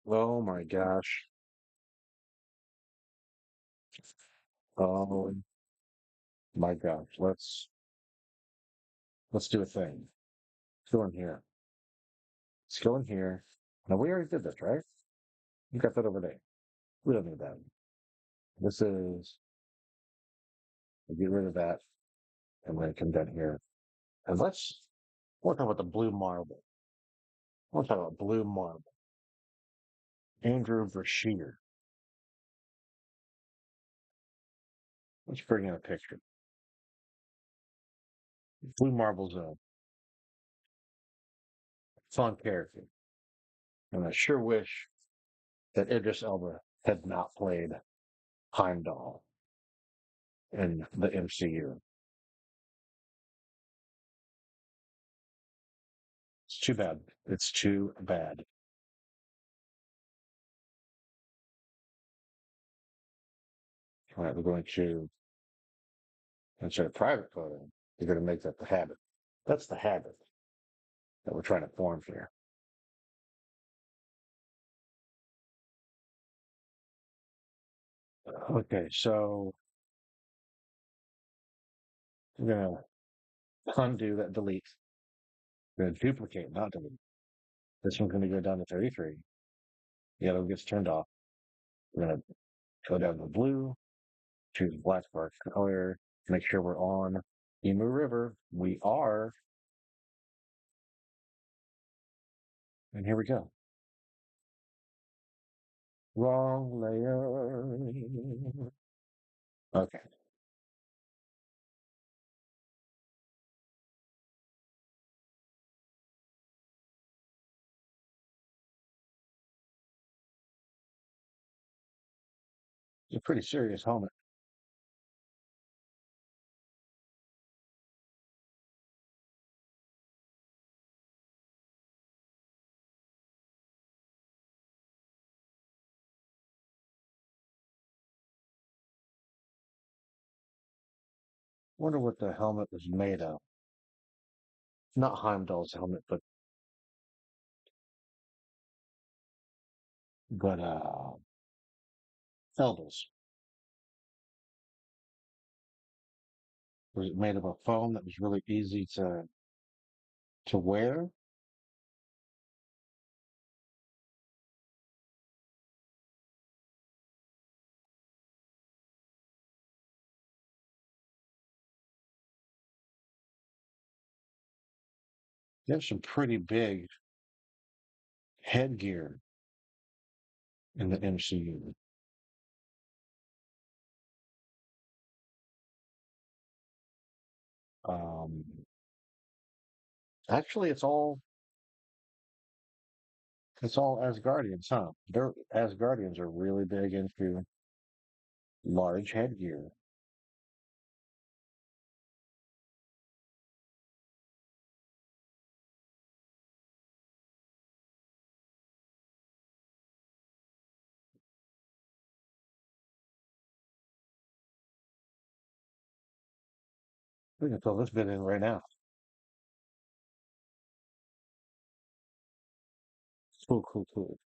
Oh my gosh. Oh my gosh. Let's do a thing. Let's go in here. Let's go in here. Now we already did this, right? You got that over there. We don't need that. This is we'll get rid of that and then come down here. And we'll talk about the blue marble. We'll talk about blue marble. Andrew Brashear. Let's bring in a picture. Blue Marble's a fun character. And I sure wish that Idris Elba had not played Heimdall in the MCU. It's too bad. It's too bad. All right, we're going to, instead of private photo, you're going to make that the habit. That's the habit that we're trying to form here. Okay, so we're going to undo that delete. We're going to duplicate, not delete. This one's going to go down to 33. Yellow gets turned off. We're going to go down to blue, choose black for our color, make sure we're on Emu River. We are, and here we go. Wrong layer. Okay. It's a pretty serious helmet. Wonder what the helmet was made of. Not Heimdall's helmet, but Elba's. Was it made of a foam that was really easy to wear? There's some pretty big headgear in the MCU. Um, Actually, it's all Asgardians, huh? They're Asgardians are really big into large headgear. We can fill this bit in right now. Cool, cool, cool.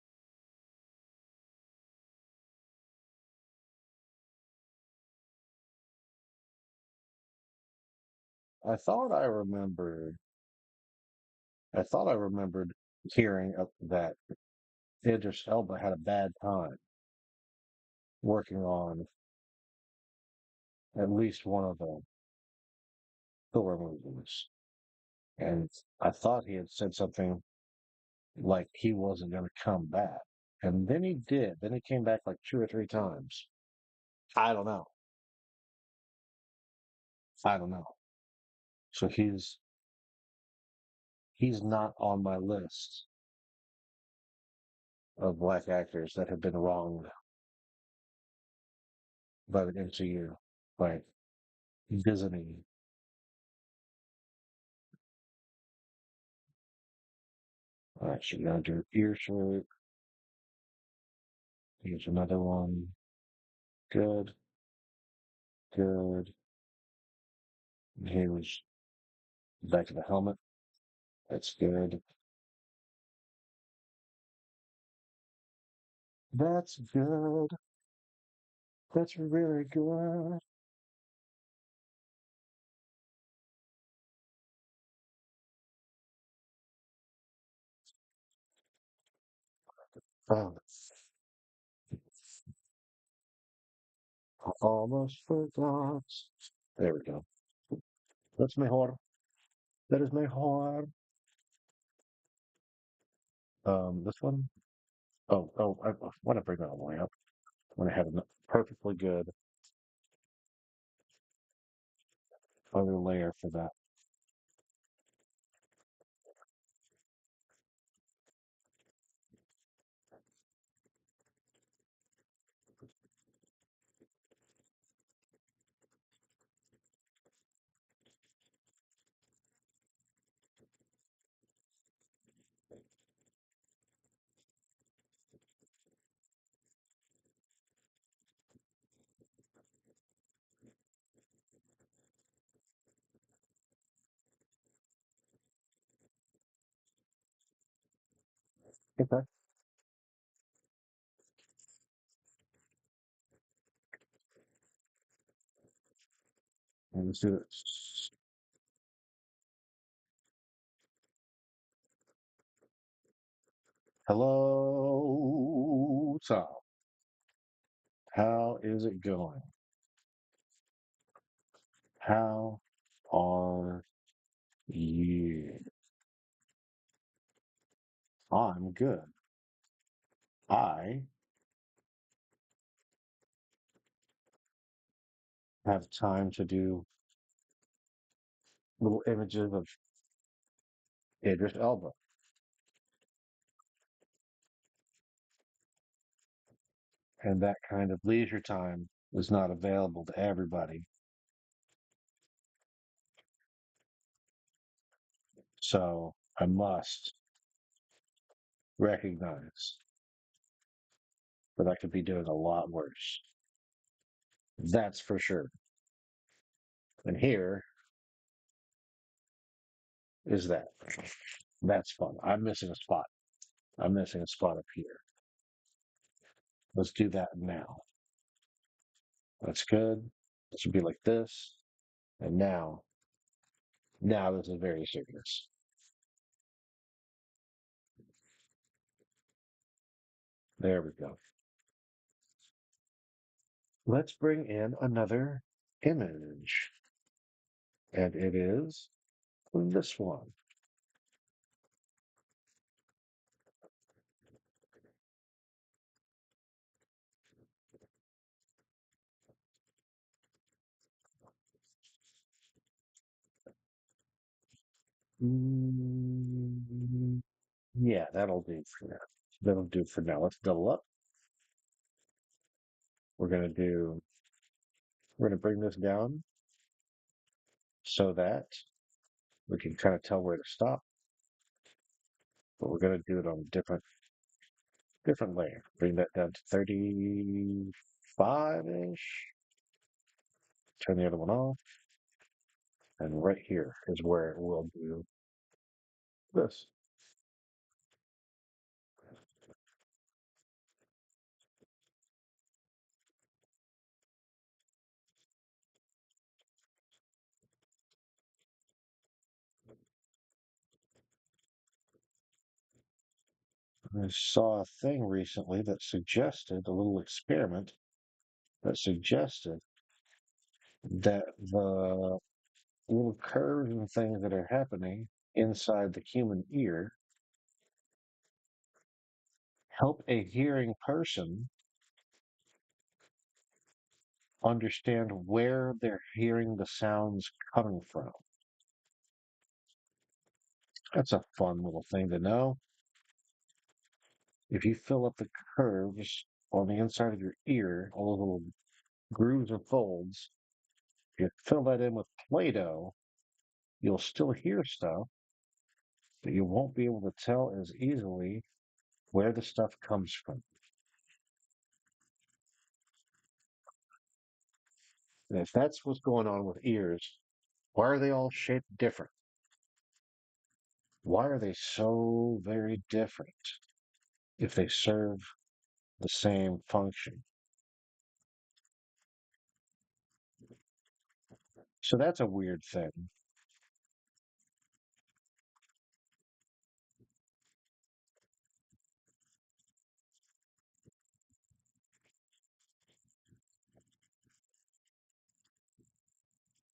I thought I remembered. I thought I remembered hearing that Idris Elba had a bad time working on at least one of the Thor movies. And I thought he had said something like he wasn't going to come back. And then he did. Then he came back like two or three times. I don't know. I don't know. So he's not on my list of black actors that have been wronged by the MCU. Like Disney. All right, so we're gonna do ear shirt. Here's another one. Good, good. And here's back to the helmet. That's good. That's good. That's really good. Oh, I almost forgot. There we go. That's mejor. That is mejor. This one. I want to bring that all the way up. When I have a perfectly good other layer for that. Okay. And let's do this. Hello, Tom. How is it going? How are you? I'm good. I have time to do little images of Idris Elba, and that kind of leisure time is not available to everybody. So I must recognize that I could be doing a lot worse. That's for sure. And here is that. That's fun. I'm missing a spot. I'm missing a spot up here. Let's do that now. That's good. It should be like this. And now this is very serious. There we go. Let's bring in another image. And it is this one. Mm, yeah, that'll do for now. That'll do for now. Let's double up. We're gonna do. We're gonna bring this down so that we can kind of tell where to stop. But we're gonna do it on a different layer. Bring that down to 35-ish. Turn the other one off. And right here is where we'll do this. I saw a thing recently that suggested a little experiment that suggested that the little curves and things that are happening inside the human ear help a hearing person understand where they're hearing the sounds coming from. That's a fun little thing to know. If you fill up the curves on the inside of your ear, all those little grooves and folds, if you fill that in with Play Doh, you'll still hear stuff, but you won't be able to tell as easily where the stuff comes from. And if that's what's going on with ears, why are they all shaped different? Why are they so very different if they serve the same function. So that's a weird thing.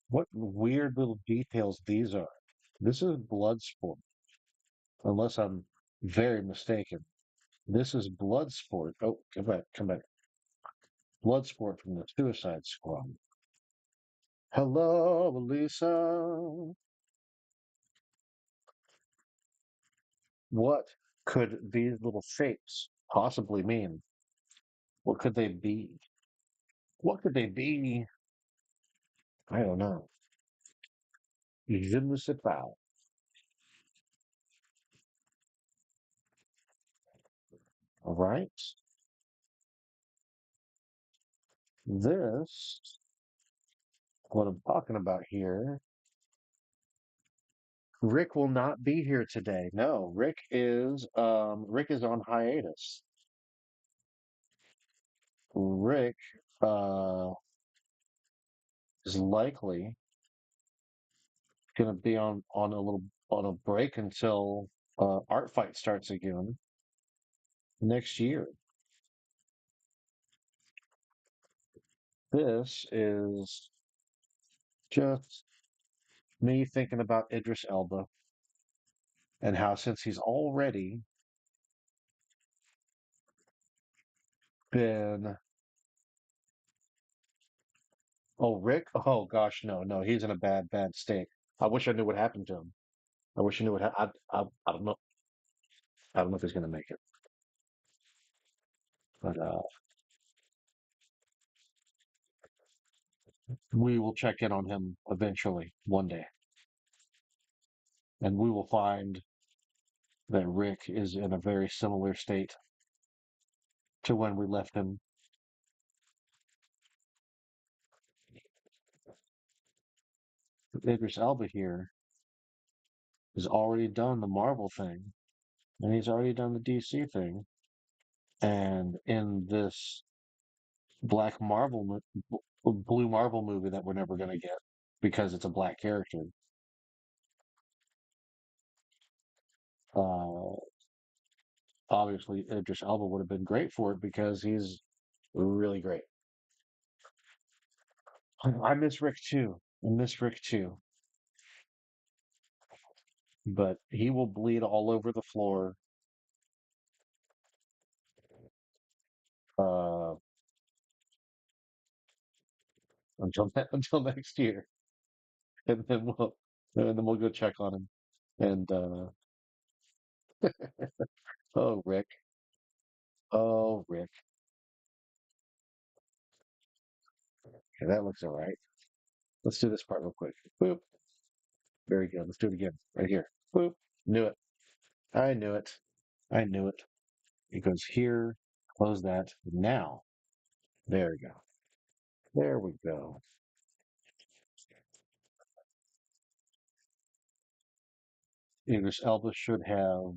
What weird little details these are. This is Bloodsport, unless I'm very mistaken. This is Bloodsport. Oh, come back, come back. Bloodsport from the Suicide Squad. Hello, Elisa. What could these little shapes possibly mean? What could they be? What could they be? I don't know. Je ne sais pas. All right. This, what I'm talking about here, Rick will not be here today. No, Rick is on hiatus. Rick uh is likely gonna be on a little on a break until Art Fight starts again next year. This is just me thinking about Idris Elba and how since he's already been Rick, oh gosh, no, he's in a bad state. I wish I knew what happened to him. I wish I knew what I don't know. I don't know if he's gonna make it, but we will check in on him eventually one day, and we will find that Rick is in a very similar state to when we left him. Idris Elba here has already done the Marvel thing, and he's already done the DC thing, and in this Black Marvel, Blue Marvel movie that we're never going to get because it's a black character. Uh, Obviously, Idris Elba would have been great for it because he's really great. I miss Rick too. I miss Rick too. But he will bleed all over the floor uh, until until next year, and then we'll go check on him. And oh Rick, oh Rick, okay, that looks all right. Let's do this part real quick. Boop. Very good. Let's do it again. Right here. Boop. Knew it. I knew it. I knew it. It goes here. Close that. Now. There we go. There we go. Idris Elba should have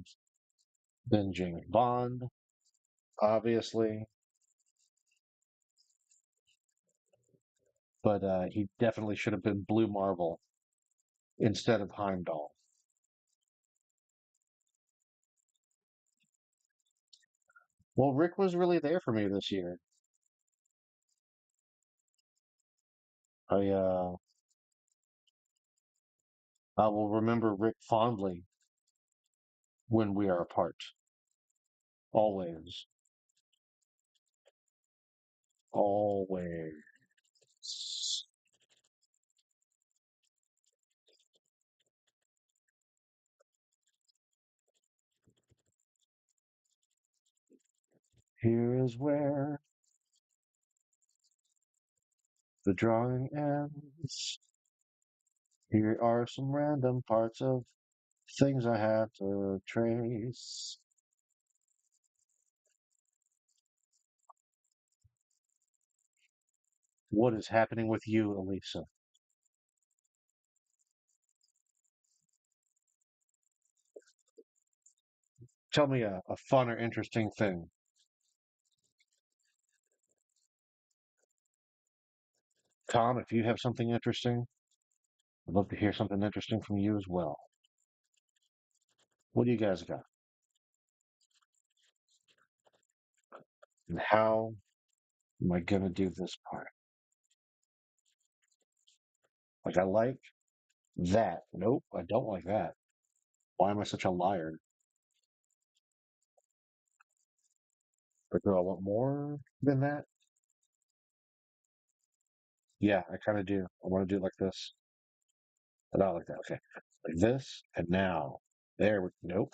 been James Bond, obviously, but he definitely should have been Blue Marvel instead of Heimdall. Well, Rick was really there for me this year. I uh, I will remember Rick fondly when we are apart. Always, always. Here is where the drawing ends. Here are some random parts of things I have to trace. What is happening with you, Elisa? Tell me a fun or interesting thing. Tom, if you have something interesting, I'd love to hear something interesting from you as well. What do you guys got? And how am I going to do this part? Like, I like that. Nope, I don't like that. Why am I such a liar? But do I want more than that? Yeah, I kind of do. I want to do it like this. But not like that. Okay. Like this, and now. Nope.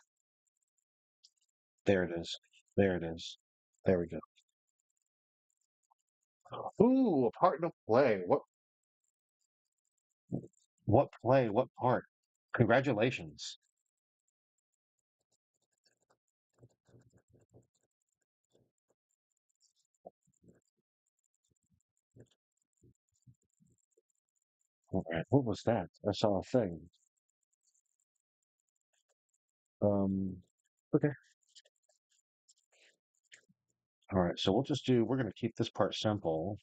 There it is. There it is. There we go. Ooh, a part to play. What play? What part? Congratulations. All right. What was that? I saw a thing. Um, okay. All right. So we're going to keep this part simple.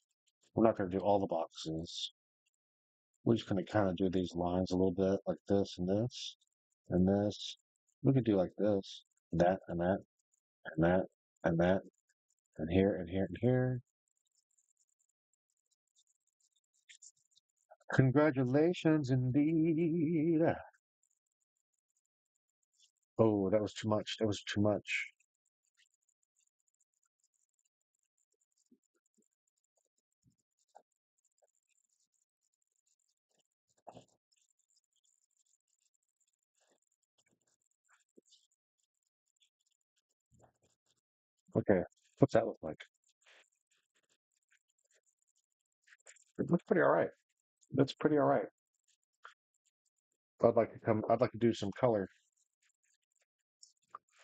We're not going to do all the boxes. We're just going to kind of do these lines a little bit like this and this and this. We could do like this, that and that and that and that and here and here and here. Congratulations indeed. Oh, that was too much. That was too much. Okay. What's that look like? It looks pretty all right. That's pretty all right. I'd like to do some color.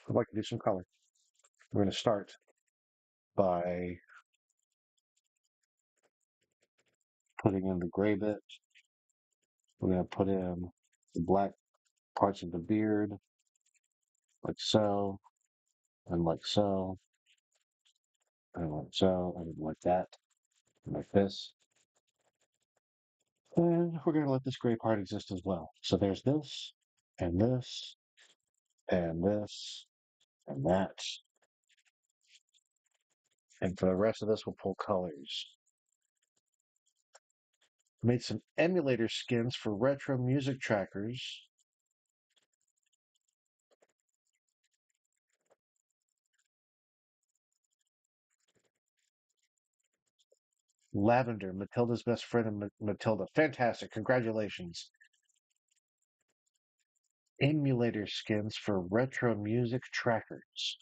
I'd like to do some color. We're going to start by putting in the gray bit. We're going to put in the black parts of the beard, like so, and like so, and like so, and like that, and like this. And we're going to let this gray part exist as well. So there's this, and this, and this, and that. And for the rest of this, we'll pull colors. Made some emulator skins for retro music trackers. Lavender, Matilda's best friend, and Matilda. Fantastic. Congratulations. Emulator skins for retro music trackers.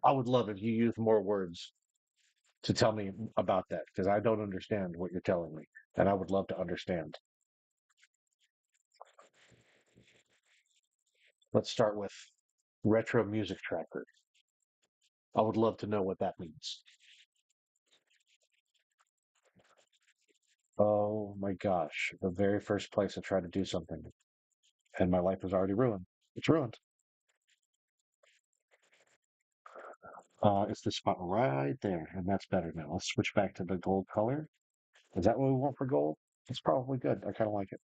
I would love if you use more words to tell me about that because I don't understand what you're telling me. And I would love to understand. Let's start with retro music tracker. I would love to know what that means. Oh my gosh. The very first place I tried to do something and my life was already ruined. It's ruined. It's the spot right there, and that's better now. Let's switch back to the gold color. Is that what we want for gold? It's probably good. I kind of like it.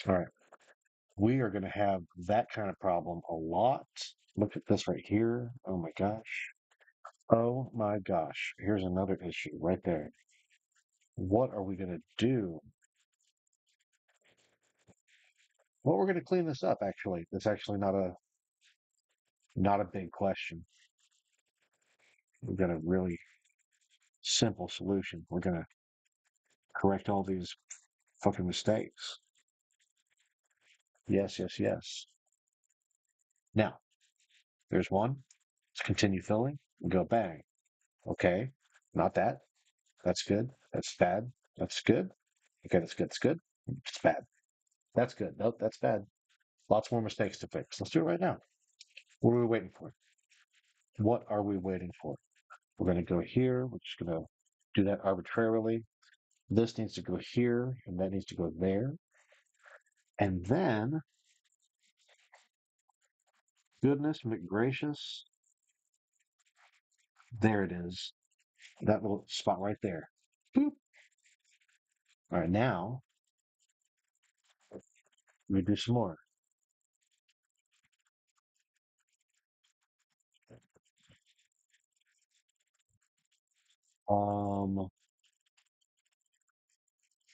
All right. We are going to have that kind of problem a lot. Look at this right here. Oh my gosh. Oh my gosh. Here's another issue right there. What are we going to do? Well, we're going to clean this up actually. It's actually not a big question. We've got a really simple solution. We're going to correct all these fucking mistakes. Yes, yes, yes. Now, there's one. Let's continue filling. Go bang. Okay. Not that. That's good. That's bad. That's good. Okay, that's good. That's good. It's bad. That's good. Nope, that's bad. Lots more mistakes to fix. Let's do it right now. What are we waiting for? What are we waiting for? We're going to go here. We're just going to do that arbitrarily. This needs to go here, and that needs to go there. And then, goodness McGracious, There it is. That little spot right there. Boop. All right, now let me do some more. Um.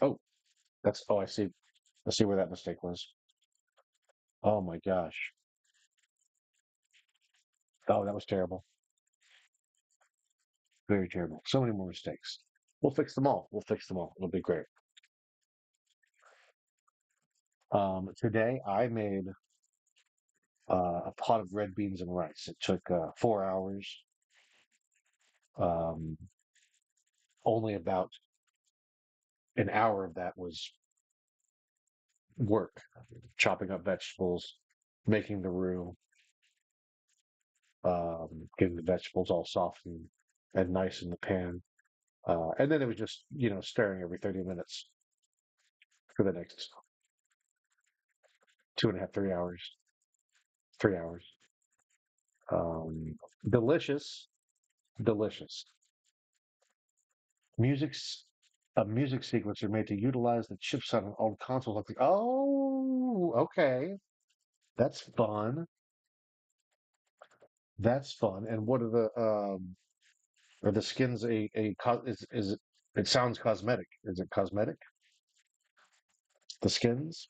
Oh, that's. Oh, I see. I see where that mistake was. Oh my gosh. Oh, that was terrible. Very terrible. So many more mistakes. We'll fix them all. We'll fix them all. It'll be great. Today I made a pot of red beans and rice. It took 4 hours. Um, only about an hour of that was work, chopping up vegetables, making the roux, getting the vegetables all soft and nice in the pan. And then it was just, stirring every 30 minutes for the next 2.5, 3 hours, 3 hours. Um, delicious, delicious. Music's a music sequencer made to utilize the chips on an old console. Like, oh, okay, that's fun. That's fun. And what are the skins is it? It sounds cosmetic. Is it cosmetic? The skins,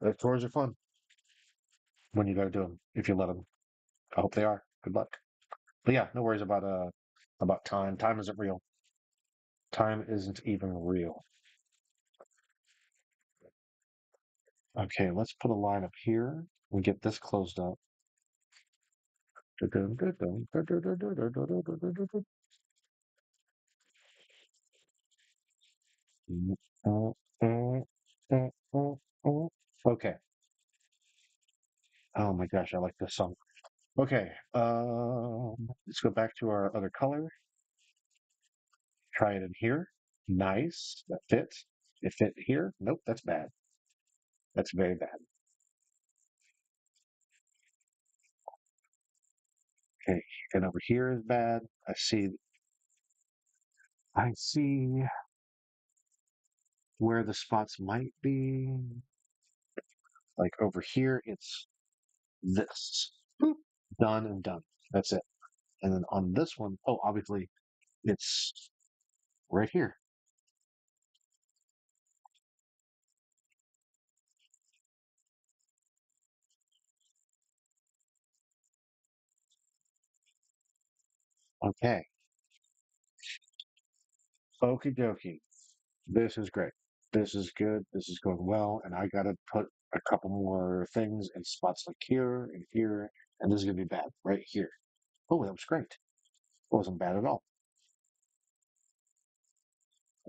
the tours are fun when you got to do them. If you let them, I hope they are. Good luck. But yeah, no worries about time. Time isn't real. Time isn't even real. Okay, let's put a line up here. We get this closed up. Okay. Oh my gosh, I like this song. Okay. Let's go back to our other color. Try it in here. Nice. That fits. It fit here. Nope, that's bad. That's very bad. Okay. And over here is bad. I see where the spots might be. Like over here, it's this. Boop. Done and done. That's it. And then on this one, oh, obviously it's right here. Okay. Okie dokie. This is great. This is good. This is going well. And I got to put a couple more things in spots like here and here. And this is going to be bad right here. Oh, that was great. It wasn't bad at all.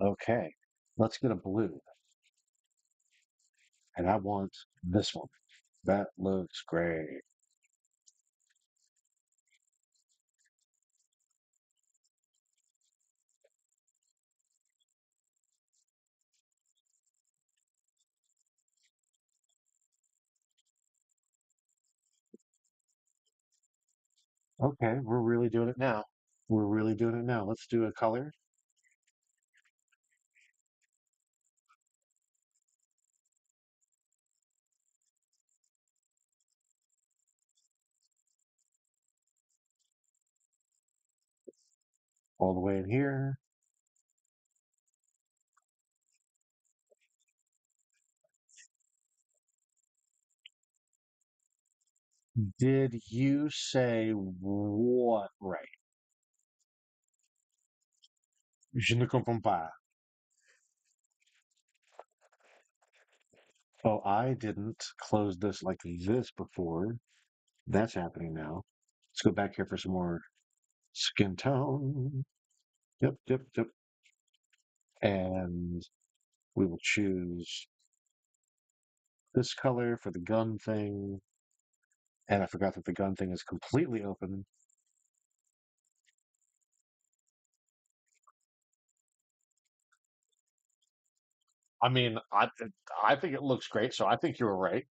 Okay. Let's get a blue. And I want this one. That looks great. Okay. We're really doing it now. We're really doing it now. Let's do a color all the way in here. Did you say what right? Je ne comprends pas. Oh, I didn't close this like this before. That's happening now. Let's go back here for some more skin tone. Yep, yep, yep. And we will choose this color for the gun thing. And I forgot that the gun thing is completely open. I mean, I think it looks great, so I think you were right.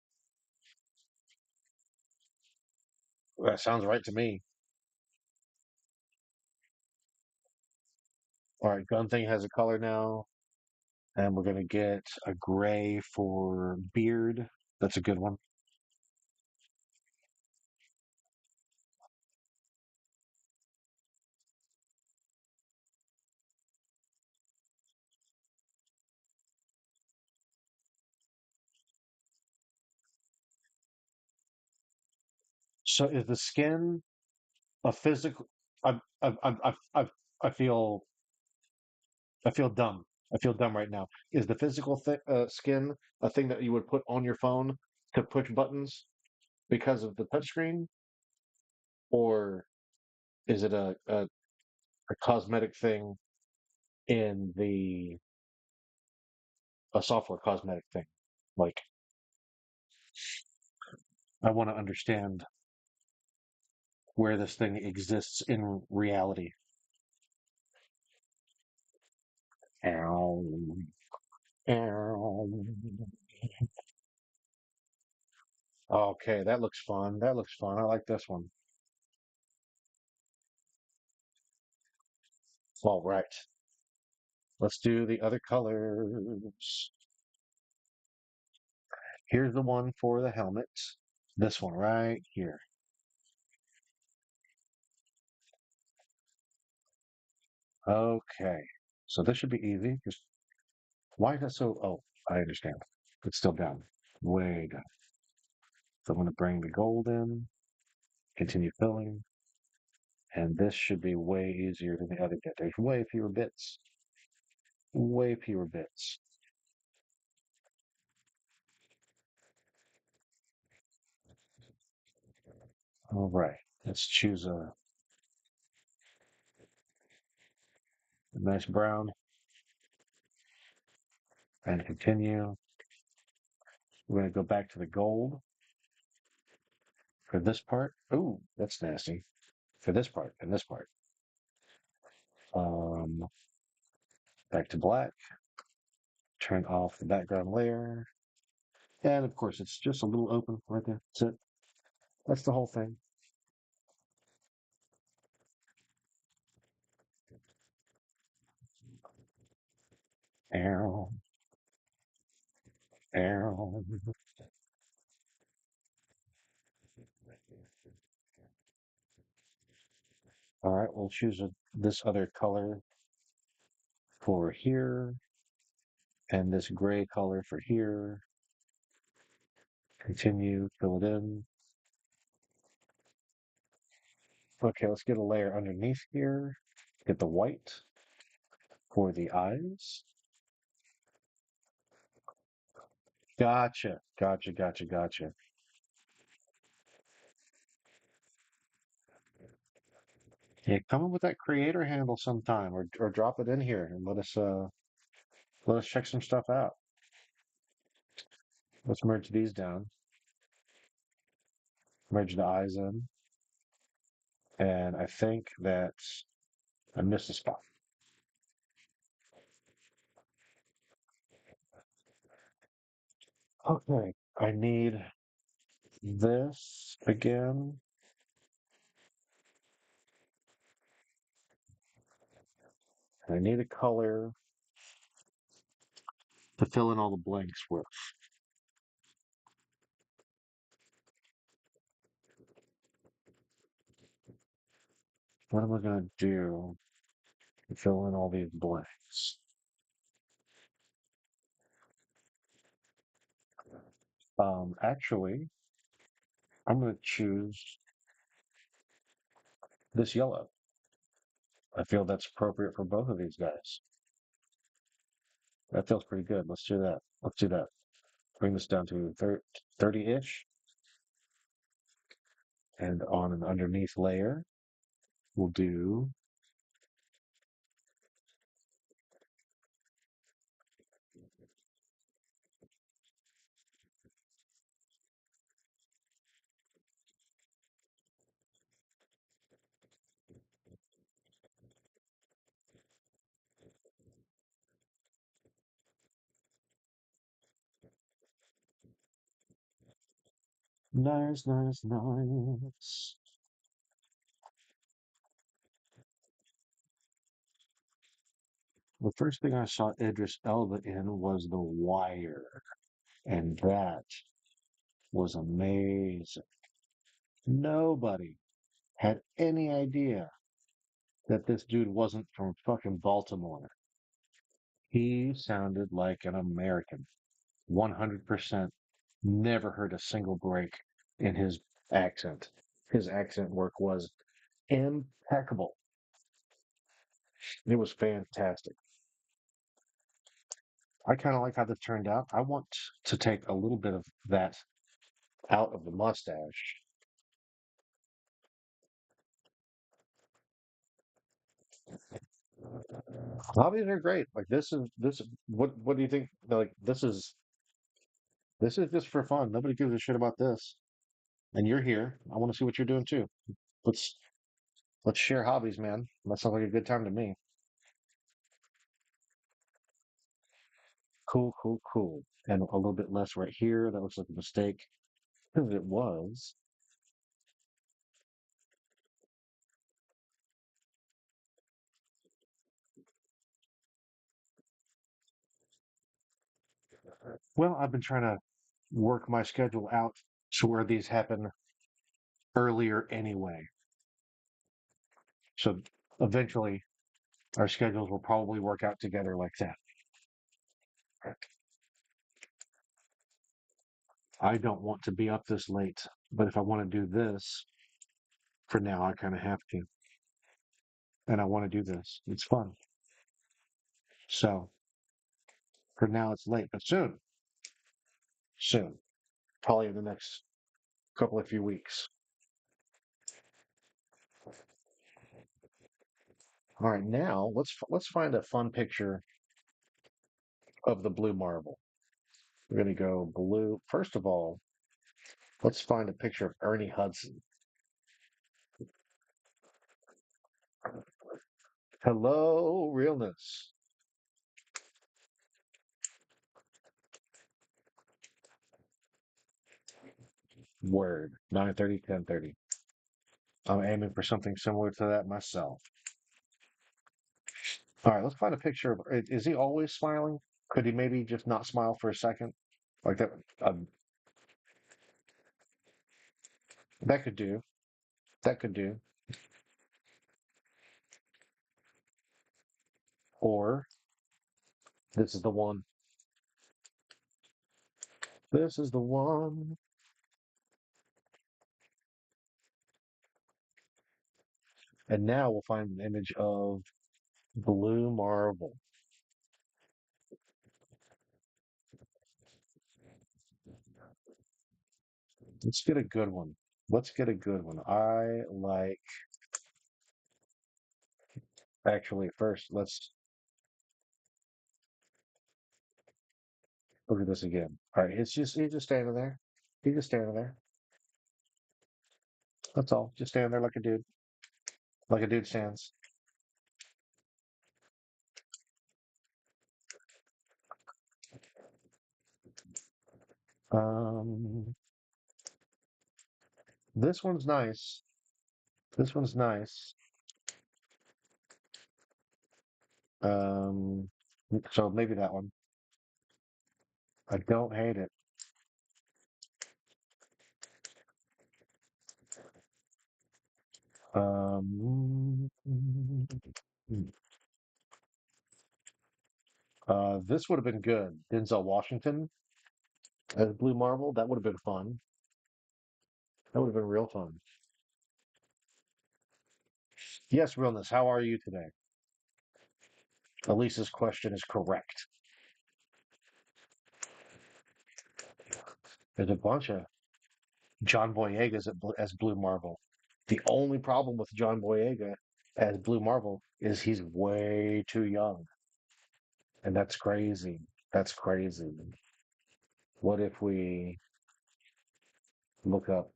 That sounds right to me. All right, gun thing has a color now, and we're gonna get a gray for beard. That's a good one. So is the skin a physical? I feel I feel dumb. I feel dumb right now. Is the physical skin a thing that you would put on your phone to push buttons because of the touchscreen, or is it a cosmetic thing in the a software cosmetic thing? Like, I want to understand where this thing exists in reality. Ow, ow. Okay, that looks fun. That looks fun. I like this one. All right, let's do the other colors. Here's the one for the helmet. This one right here. Okay, so this should be easy. Just why is that so? Oh, I understand. It's still down. Way down. So I'm going to bring the gold in, continue filling, and this should be way easier than the other bit. There's way fewer bits. Way fewer bits. All right, let's choose a nice brown and continue. We're going to go back to the gold for this part. Ooh, that's nasty. For this part and this part. Um, Back to black. Turn off the background layer. And of course, it's just a little open right there. That's it. That's the whole thing. Arrow, arrow. All right, we'll choose this other color for here and this gray color for here. Continue, fill it in. Okay, let's get a layer underneath here. Get the white for the eyes. Gotcha, gotcha, gotcha, gotcha. Yeah, come up with that creator handle sometime, or drop it in here and let us check some stuff out. Let's merge these down. Merge the eyes in, and I think that I missed a spot. Okay, I need this again. And I need a color to fill in all the blanks with. What am I going to do to fill in all these blanks? Actually, I'm going to choose this yellow. I feel that's appropriate for both of these guys. That feels pretty good. Let's do that. Let's do that. Bring this down to 30-ish. And on an underneath layer, we'll do nice, nice, nice. The first thing I saw Idris Elba in was The Wire, and that was amazing. Nobody had any idea that this dude wasn't from fucking Baltimore. He sounded like an American, 100%. Never heard a single break in his accent. His accent work was impeccable. It was fantastic. I kind of like how this turned out. I want to take a little bit of that out of the mustache. Hobbies are great. Like this. What do you think? Like this is just for fun. Nobody gives a shit about this. And you're here. I want to see what you're doing too. Let's let's share hobbies, man. That sounds like a good time to me. Cool, cool, cool. And a little bit less right here. That looks like a mistake. Because it was. Well, I've been trying to work my schedule out to where these happen earlier anyway. So eventually our schedules will probably work out together like that. I don't want to be up this late, but if I want to do this for now, I kind of have to. And I want to do this. It's fun. So for now, it's late, but soon, soon, probably in the next couple of few weeks. All right, now let's find a fun picture of the blue marble. We're gonna go blue. First of all, let's find a picture of Ernie Hudson. Hello, realness. Word. 9:30, 10:30. I'm aiming for something similar to that myself. All right, let's find a picture of. Is he always smiling? Could he maybe just not smile for a second? Like that. Um, that could do. That could do. Or this is the one. This is the one. And now we'll find an image of blue marble. Let's get a good one. Let's get a good one. I like. Actually, first, let's look at this again. All right, he's just standing there. He's just standing there. That's all. Just standing there like a dude stands. Um, this one's nice. This one's nice. Um, so maybe that one. I don't hate it. Um, this would have been good. Denzel Washington as Blue Marvel. That would have been fun. That would have been real fun. Yes, realness. How are you today? Elisa's question is correct. There's a bunch of John Boyega's as Blue Marvel. The only problem with John Boyega as Blue Marvel is he's way too young, and that's crazy. That's crazy. What if we look up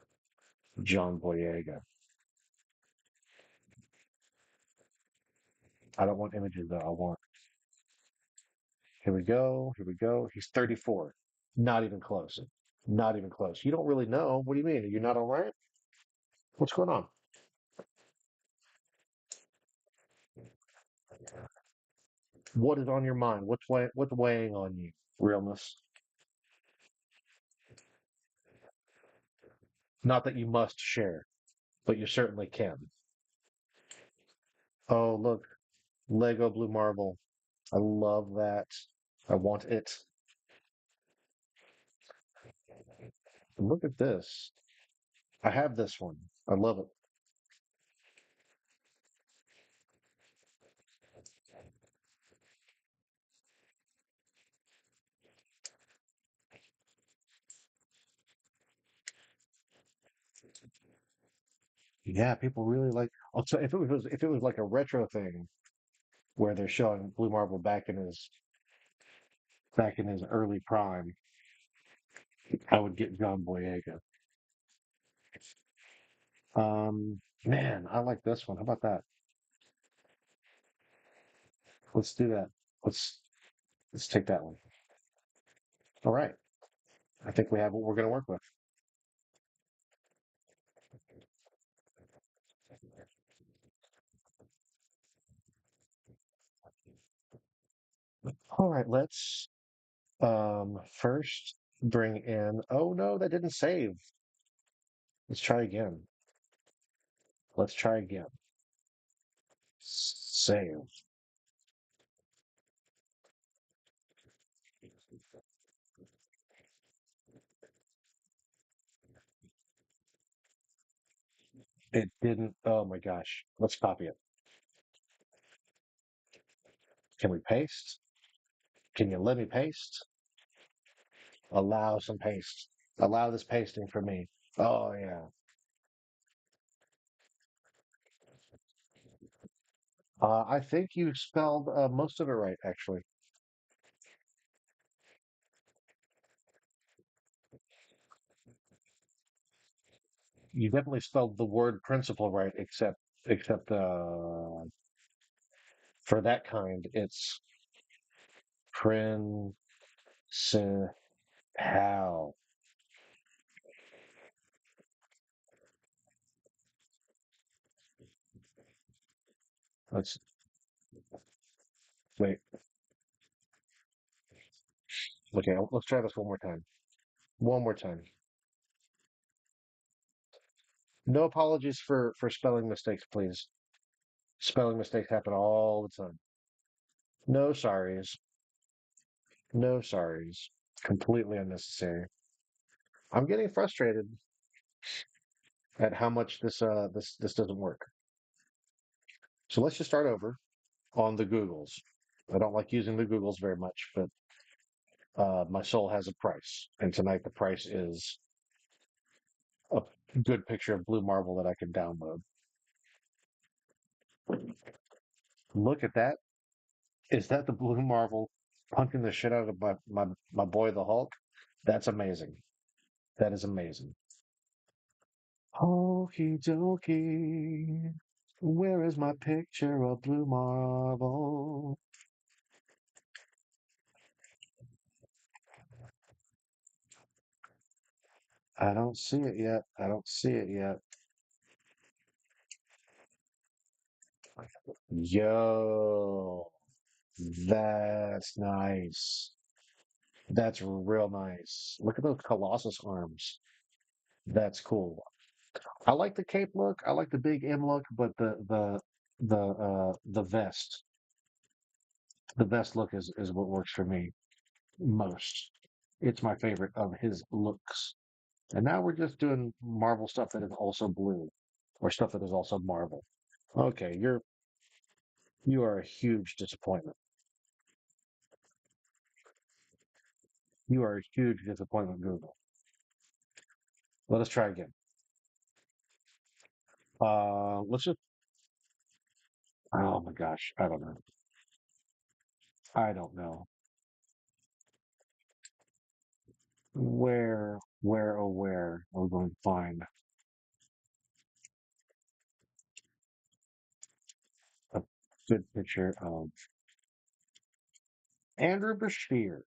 John Boyega? I don't want images though. I want. Here we go. Here we go. He's 34. Not even close. Not even close. You don't really know. What do you mean? Are you not all right? What's going on? What is on your mind? What's weighing on you? Realness. Not that you must share, but you certainly can. Oh, look, Lego Blue Marble. I love that. I want it. Look at this. I have this one. I love it. Yeah, people really like. Also, if it was like a retro thing where they're showing Blue Marble back in his early prime, I would get John Boyega. Man, I like this one. How about that? Let's do that. Let's let's take that one. All right. I think we have what we're going to work with. All right. Let's first bring in. Oh no, that didn't save. Let's try again. Let's try again. Save. It didn't. Oh my gosh. Let's copy it. Can we paste? Can you let me paste? Allow some paste. Allow this pasting for me. Oh yeah. I think you spelled most of it right, actually. You definitely spelled the word principle right, except for that kind, it's principal. Let's wait. Okay, let's try this one more time. One more time. No apologies for spelling mistakes, please. Spelling mistakes happen all the time. No sorries. No sorries. Completely unnecessary. I'm getting frustrated at how much this doesn't work. So let's just start over on the Googles. I don't like using the Googles very much, but my soul has a price, and tonight the price is a good picture of blue marble that I can download. Look at that. Is that the blue marble punking the shit out of my boy the Hulk? That's amazing. That is amazing. Okie dokie. Where is my picture of blue marble? I don't see it yet. I don't see it yet. Yo, that's nice. That's real nice. Look at those Colossus arms. That's cool. I like the cape look. I like the big M look, but the vest look is what works for me most. It's my favorite of his looks. And now we're just doing Marvel stuff that is also blue, or stuff that is also Marvel. Okay, you are a huge disappointment. You are a huge disappointment, Google. Let us try again. Let's just. Oh my gosh, I don't know. I don't know. Where are we going to find a good picture of Andrew Bashir?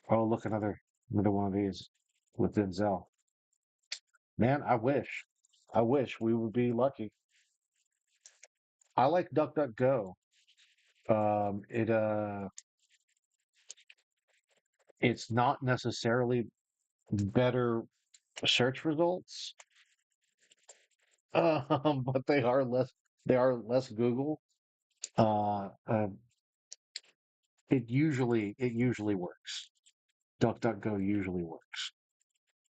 Oh, look, another one of these with Denzel. Man, I wish we would be lucky. I like DuckDuckGo. It it's not necessarily better search results, but they are less Google. Uh, uh, it usually works. DuckDuckGo usually works.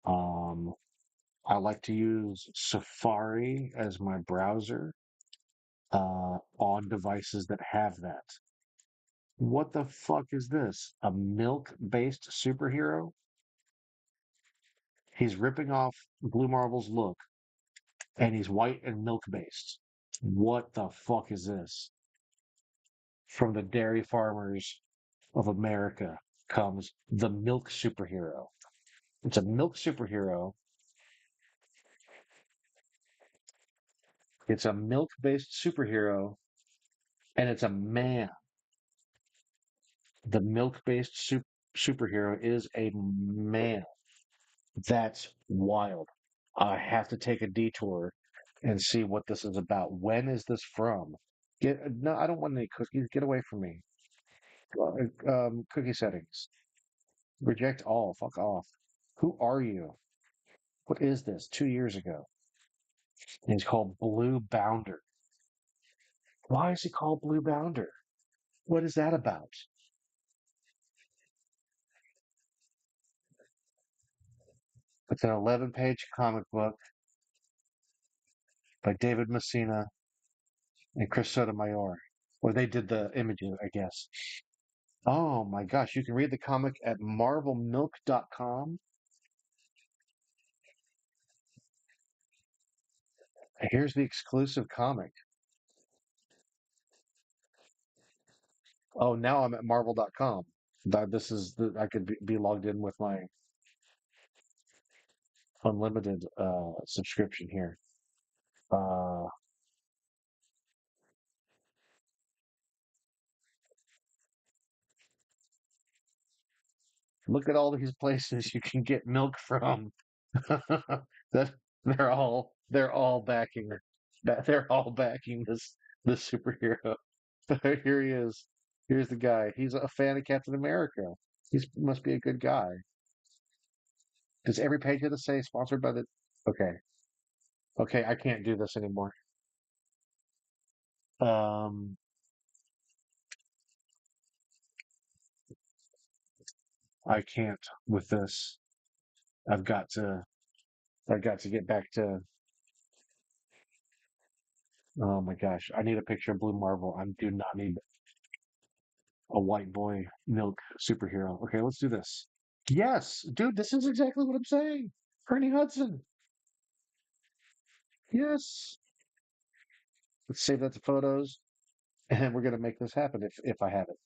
Um, I like to use Safari as my browser on devices that have that. What the fuck is this? A milk-based superhero? He's ripping off Blue Marble's look, and he's white and milk-based. What the fuck is this? From the dairy farmers of America comes the milk superhero. It's a milk superhero. It's a milk-based superhero, and it's a man. The milk-based superhero is a man. That's wild. I have to take a detour and see what this is about. When is this from? Get no, I don't want any cookies. Get away from me. Cookie settings. Reject all. Fuck off. Who are you? What is this? 2 years ago. And he's called Blue Bounder. Why is he called Blue Bounder? What is that about? It's an 11-page comic book by David Messina and Chris Sotomayor. Or they did the images, I guess. Oh my gosh, you can read the comic at marvelmilk.com. Here's the exclusive comic. Oh, now I'm at marvel.com. I could be logged in with my unlimited subscription here. Uh, Look at all these places you can get milk from. that they're all backing they're all backing this superhero. Here he is. Here's the guy. He's a fan of Captain America. He must be a good guy. Does every page have to say sponsored by the? Okay, okay, I can't do this anymore. Um, I can't with this. I've got to. I've got to get back to. Oh my gosh, I need a picture of Blue Marvel. I do not need a white boy milk superhero. Okay, let's do this. Yes, dude, this is exactly what I'm saying. Ernie Hudson. Yes. Let's save that to photos, and we're gonna make this happen if I have it.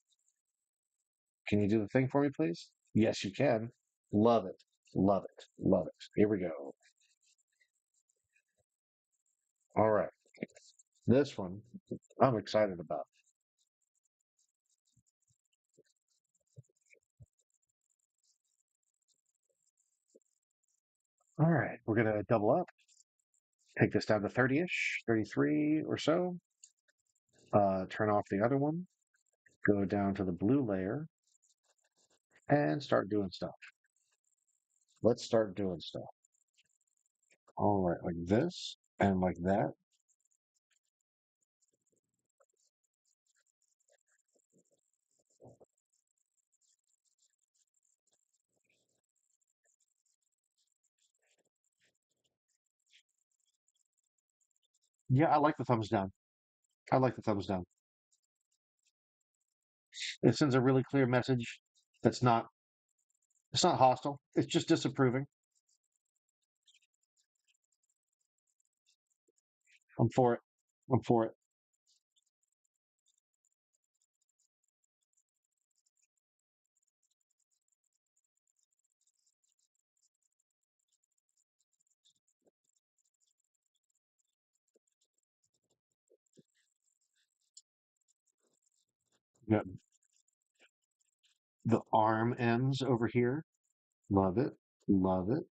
Can you do the thing for me, please? Yes, you can. Love it. Love it. Love it. Here we go. All right. This one I'm excited about. All right. We're going to double up, take this down to 30-ish, 33 or so. Turn off the other one, go down to the blue layer, and start doing stuff. Let's start doing stuff. All right. Like this and like that. Yeah, I like the thumbs down. I like the thumbs down. It sends a really clear message that's not, it's not hostile. It's just disapproving. I'm for it. I'm for it. Yeah, the arm ends over here. Love it. Love it.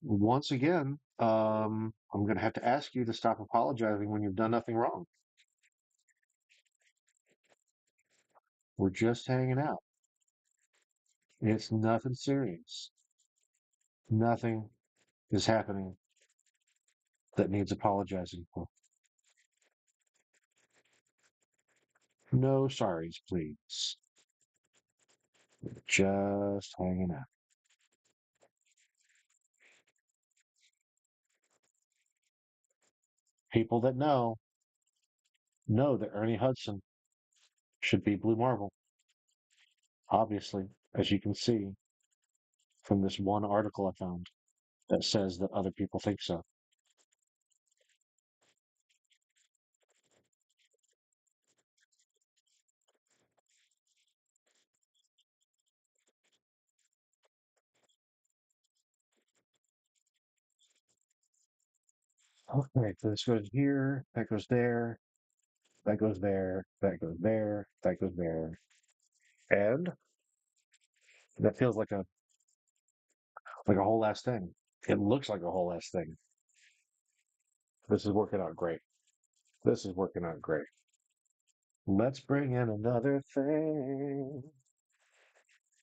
Once again, I'm going to have to ask you to stop apologizing when you've done nothing wrong. We're just hanging out. It's nothing serious. Nothing is happening that needs apologizing for. No sorries, please. Just hanging out. People that know that Ernie Hudson should be Blue Marble. Obviously, as you can see from this one article I found that says that other people think so. Okay, so this goes here, that goes there, that goes there, that goes there, that goes there. And that feels like a whole last thing. It looks like a whole last thing. This is working out great. This is working out great. Let's bring in another thing.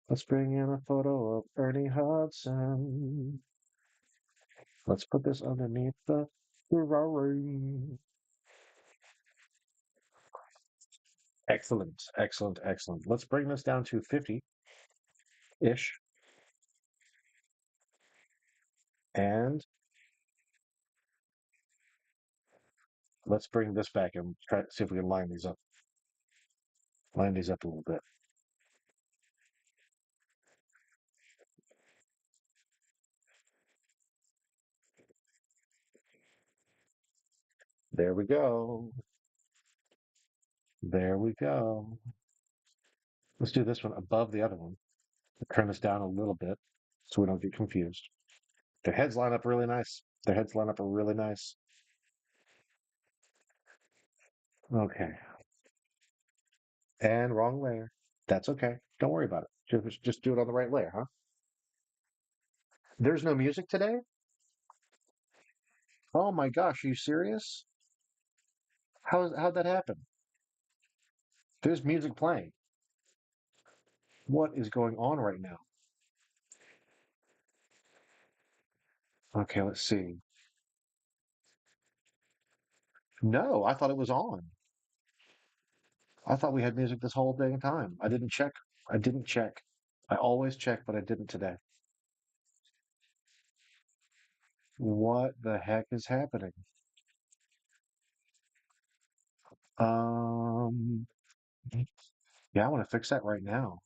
Let's bring in a photo of Ernie Hudson. Let's put this underneath the Ferrari. Excellent, excellent, excellent. Let's bring this down to 50-ish. And let's bring this back and try to see if we can line these up. Line these up a little bit. There we go. There we go. Let's do this one above the other one. Turn this down a little bit so we don't get confused. Their heads line up really nice. Their heads line up really nice. Okay. And wrong layer. That's okay. Don't worry about it. Just do it on the right layer, huh? There's no music today? Oh my gosh, are you serious? How'd that happen? There's music playing. What is going on right now? Okay, let's see. No, I thought it was on. I thought we had music this whole dang time. I didn't check. I didn't check. I always check, but I didn't today. What the heck is happening? Um, yeah, I want to fix that right now.